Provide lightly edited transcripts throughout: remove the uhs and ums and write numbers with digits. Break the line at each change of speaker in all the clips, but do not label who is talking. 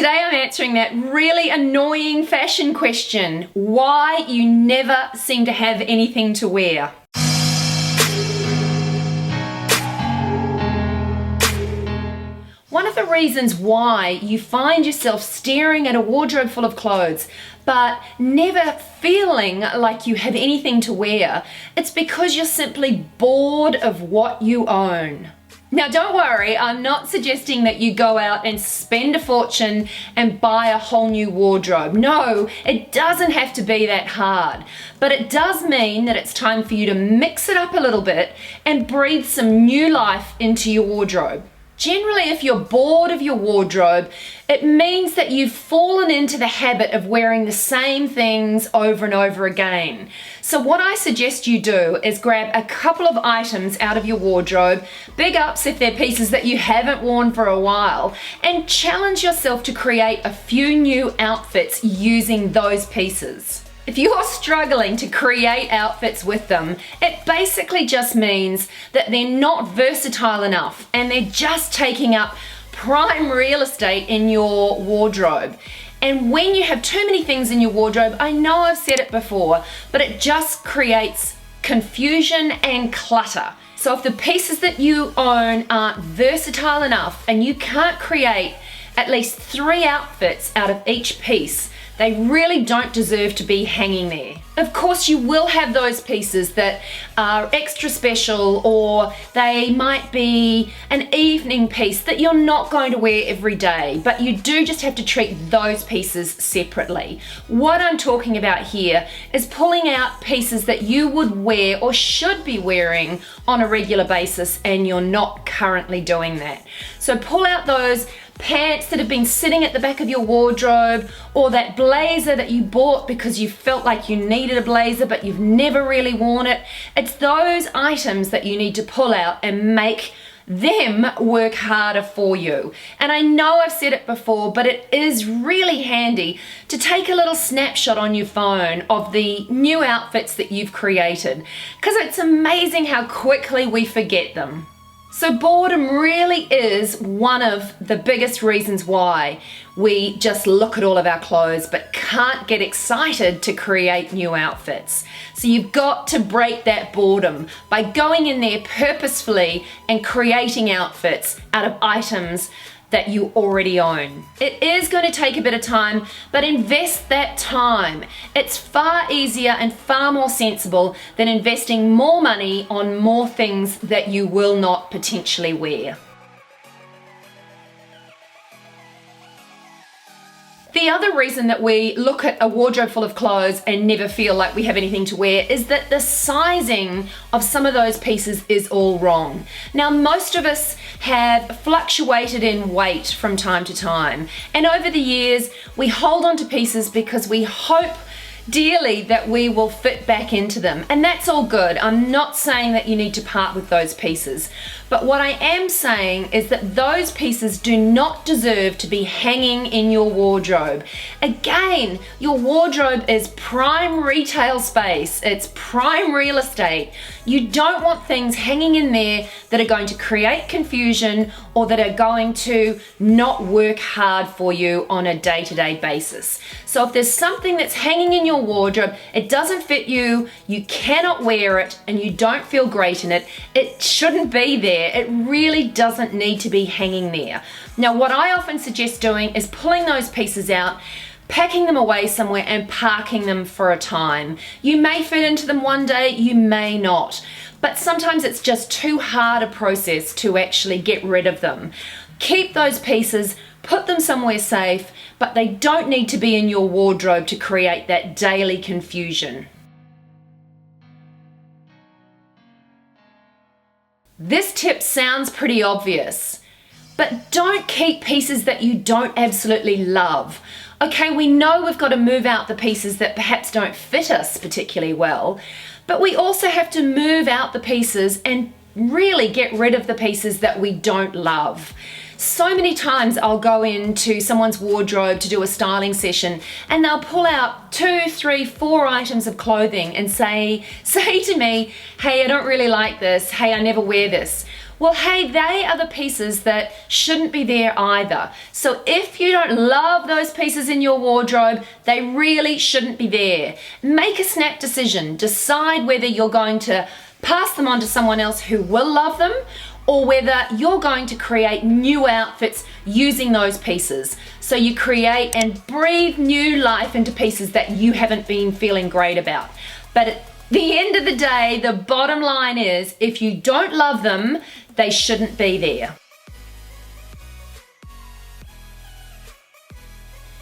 Today I'm answering that really annoying fashion question, why you never seem to have anything to wear. One of the reasons why you find yourself staring at a wardrobe full of clothes but never feeling like you have anything to wear, it's because you're simply bored of what you own. Now don't worry, I'm not suggesting that you go out and spend a fortune and buy a whole new wardrobe. No, it doesn't have to be that hard. But it does mean that it's time for you to mix it up a little bit and breathe some new life into your wardrobe. Generally, if you're bored of your wardrobe, it means that you've fallen into the habit of wearing the same things over and over again. So what I suggest you do is grab a couple of items out of your wardrobe, big ups if they're pieces that you haven't worn for a while, and challenge yourself to create a few new outfits using those pieces. If you're struggling to create outfits with them, it basically just means that they're not versatile enough and they're just taking up prime real estate in your wardrobe. And when you have too many things in your wardrobe, I know I've said it before, but it just creates confusion and clutter. So if the pieces that you own aren't versatile enough and you can't create at least 3 outfits out of each piece, they really don't deserve to be hanging there. Of course, you will have those pieces that are extra special, or they might be an evening piece that you're not going to wear every day, but you do just have to treat those pieces separately. What I'm talking about here is pulling out pieces that you would wear or should be wearing on a regular basis, and you're not currently doing that. So pull out those pants that have been sitting at the back of your wardrobe, or that blazer that you bought because you felt like you needed a blazer but you've never really worn it. It's those items that you need to pull out and make them work harder for you. And I know I've said it before, but it is really handy to take a little snapshot on your phone of the new outfits that you've created, because it's amazing how quickly we forget them. So boredom really is one of the biggest reasons why we just look at all of our clothes but can't get excited to create new outfits. So you've got to break that boredom by going in there purposefully and creating outfits out of items that you already own. It is going to take a bit of time, but invest that time. It's far easier and far more sensible than investing more money on more things that you will not potentially wear. The other reason that we look at a wardrobe full of clothes and never feel like we have anything to wear is that the sizing of some of those pieces is all wrong. Now, most of us have fluctuated in weight from time to time, and over the years we hold on to pieces because we hope dearly that we will fit back into them, and that's all good. I'm not saying that you need to part with those pieces, but what I am saying is that those pieces do not deserve to be hanging in your wardrobe. Again, your wardrobe is prime retail space, it's prime real estate. You don't want things hanging in there that are going to create confusion or that are going to not work hard for you on a day-to-day basis. So if there's something that's hanging in your wardrobe, it doesn't fit you, you cannot wear it, and you don't feel great in it, it shouldn't be there. It really doesn't need to be hanging there. Now, what I often suggest doing is pulling those pieces out, packing them away somewhere and parking them for a time. You may fit into them one day, you may not, but sometimes it's just too hard a process to actually get rid of them. Keep those pieces, put them somewhere safe, but they don't need to be in your wardrobe to create that daily confusion. This tip sounds pretty obvious, but don't keep pieces that you don't absolutely love. Okay, we know we've got to move out the pieces that perhaps don't fit us particularly well, but we also have to move out the pieces and really get rid of the pieces that we don't love. So many times I'll go into someone's wardrobe to do a styling session and they'll pull out 2, 3, 4 items of clothing and say to me, hey, I don't really like this, hey, I never wear this. well, hey, they are the pieces that shouldn't be there either. So if you don't love those pieces in your wardrobe, they really shouldn't be there. Make a snap decision. Decide whether you're going to pass them on to someone else who will love them, or whether you're going to create new outfits using those pieces. So you create and breathe new life into pieces that you haven't been feeling great about. But at the end of the day, the bottom line is, if you don't love them, they shouldn't be there.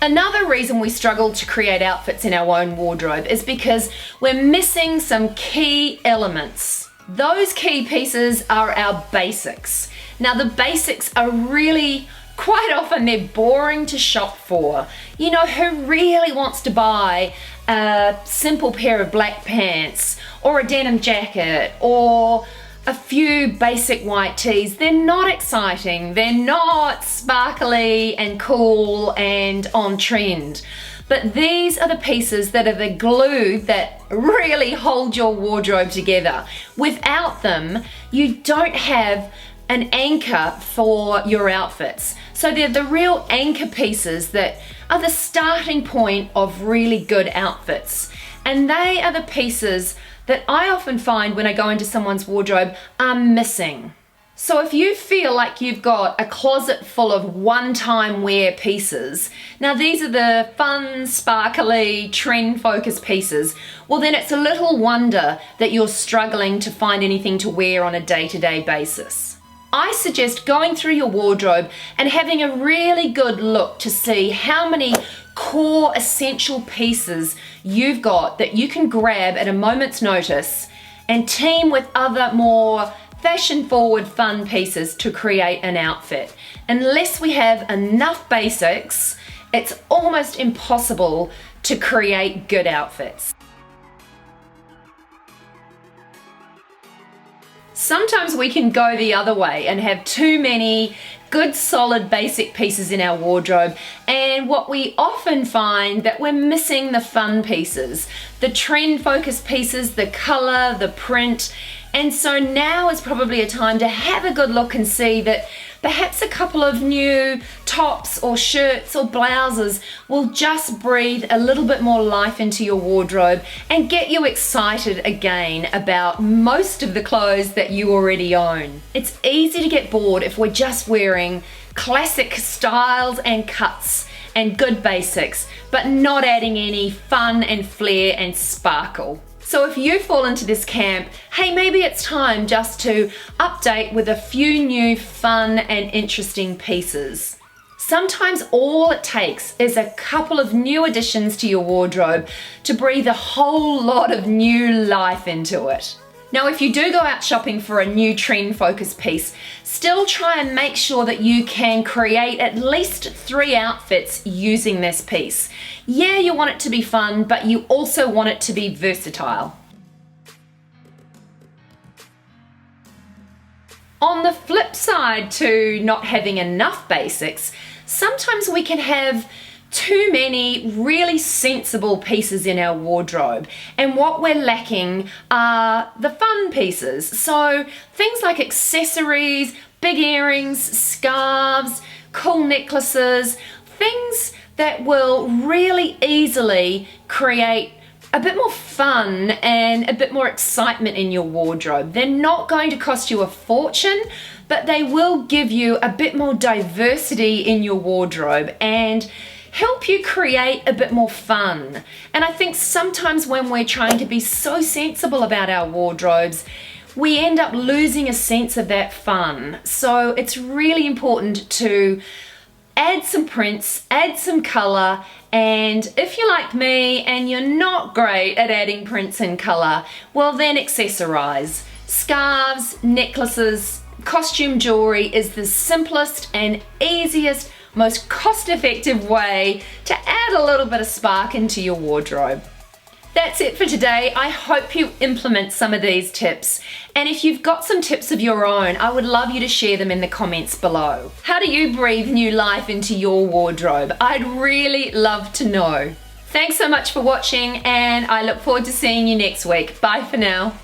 Another reason we struggle to create outfits in our own wardrobe is because we're missing some key elements. Those key pieces are our basics. Now, the basics are really, quite often, they're boring to shop for. You know, who really wants to buy a simple pair of black pants or a denim jacket or a few basic white tees? They're not exciting, they're not sparkly and cool and on trend. But these are the pieces that are the glue that really hold your wardrobe together. Without them, you don't have an anchor for your outfits. So they're the real anchor pieces that are the starting point of really good outfits. And they are the pieces that I often find when I go into someone's wardrobe are missing. So if you feel like you've got a closet full of one-time wear pieces, now these are the fun, sparkly, trend-focused pieces, well then it's a little wonder that you're struggling to find anything to wear on a day-to-day basis. I suggest going through your wardrobe and having a really good look to see how many core essential pieces you've got that you can grab at a moment's notice and team with other more fashion-forward fun pieces to create an outfit. Unless we have enough basics, it's almost impossible to create good outfits. Sometimes we can go the other way and have too many good solid basic pieces in our wardrobe, and what we often find that we're missing the fun pieces, the trend focused pieces, the color, the print. And so now is probably a time to have a good look and see that perhaps a couple of new tops or shirts or blouses will just breathe a little bit more life into your wardrobe and get you excited again about most of the clothes that you already own. It's easy to get bored if we're just wearing classic styles and cuts and good basics, but not adding any fun and flair and sparkle. So if you fall into this camp, hey, maybe it's time just to update with a few new fun and interesting pieces. Sometimes all it takes is a couple of new additions to your wardrobe to breathe a whole lot of new life into it. Now, if you do go out shopping for a new trend-focused piece, still try and make sure that you can create at least 3 outfits using this piece. Yeah, you want it to be fun, but you also want it to be versatile. On the flip side to not having enough basics, sometimes we can have too many really sensible pieces in our wardrobe, and what we're lacking are the fun pieces. So things like accessories, big earrings, scarves, cool necklaces, things that will really easily create a bit more fun and a bit more excitement in your wardrobe. They're not going to cost you a fortune, but they will give you a bit more diversity in your wardrobe and help you create a bit more fun. And I think sometimes when we're trying to be so sensible about our wardrobes, we end up losing a sense of that fun. So it's really important to add some prints, add some color, and if you're like me and you're not great at adding prints and color, well then accessorize. Scarves, necklaces, costume jewelry is the simplest and easiest, most cost-effective way to add a little bit of spark into your wardrobe. That's it for today. I hope you implement some of these tips. And if you've got some tips of your own, I would love you to share them in the comments below. How do you breathe new life into your wardrobe? I'd really love to know. Thanks so much for watching, and I look forward to seeing you next week. Bye for now.